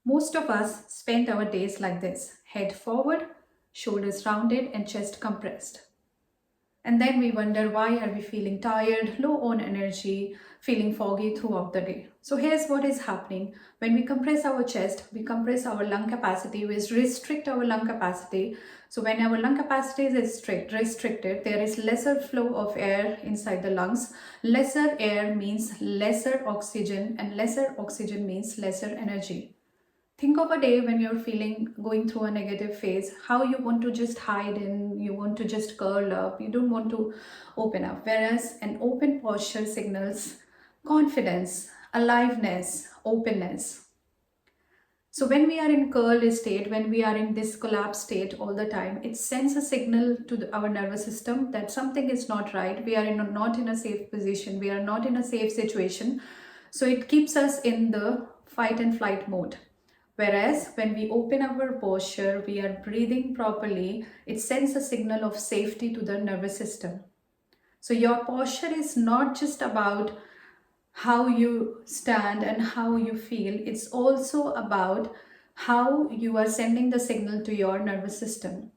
Most of us spend our days like this: head forward, shoulders rounded, and chest compressed. And then we wonder, why are we feeling tired, low on energy, feeling foggy throughout the day? So here's what is happening. When we compress our chest, we compress our lung capacity, we restrict our lung capacity. So when our lung capacity is restricted, there is lesser flow of air inside the lungs. Lesser air means lesser oxygen, and lesser oxygen means lesser energy. Think of a day when you're feeling going through a negative phase, how you want to just hide in, you want to just curl up, you don't want to open up. Whereas an open posture signals confidence, aliveness, openness. So when we are in curled state, when we are in this collapsed state all the time, it sends a signal to our nervous system that something is not right. We are not in a safe position. We are not in a safe situation. So it keeps us in the fight and flight mode. Whereas when we open our posture, we are breathing properly, it sends a signal of safety to the nervous system. So your posture is not just about how you stand and how you feel, it's also about how you are sending the signal to your nervous system.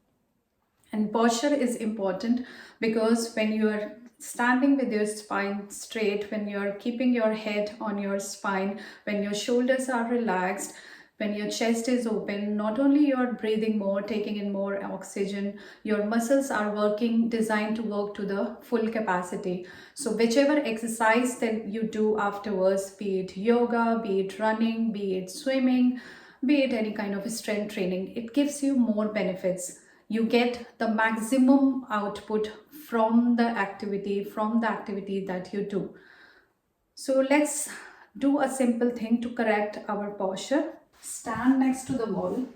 And posture is important because when you are standing with your spine straight, when you are keeping your head on your spine, when your shoulders are relaxed, when your chest is open, not only you are breathing more, taking in more oxygen, your muscles are working, designed to work to the full capacity. So whichever exercise that you do afterwards, be it yoga, be it running, be it swimming, be it any kind of strength training, it gives you more benefits. You get the maximum output from the activity that you do. So let's do a simple thing to correct our posture. Stand next to the wall.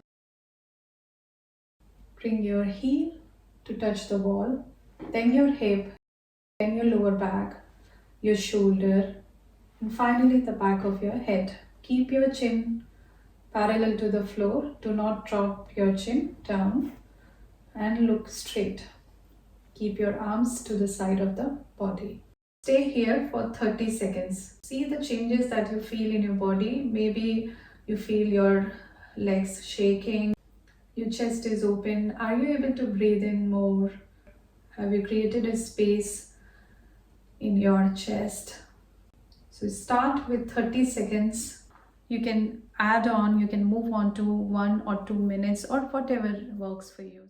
Bring your heel to touch the wall, then your hip, then your lower back, your shoulder, and finally the back of your head. Keep your chin parallel to the floor. Do not drop your chin down and look straight. Keep your arms to the side of the body. Stay here for 30 seconds. See the changes that you feel in your body. Maybe you feel your legs shaking, your chest is open. Are you able to breathe in more? Have you created a space in your chest? So start with 30 seconds. You can add on, you can move on to 1 or 2 minutes or whatever works for you.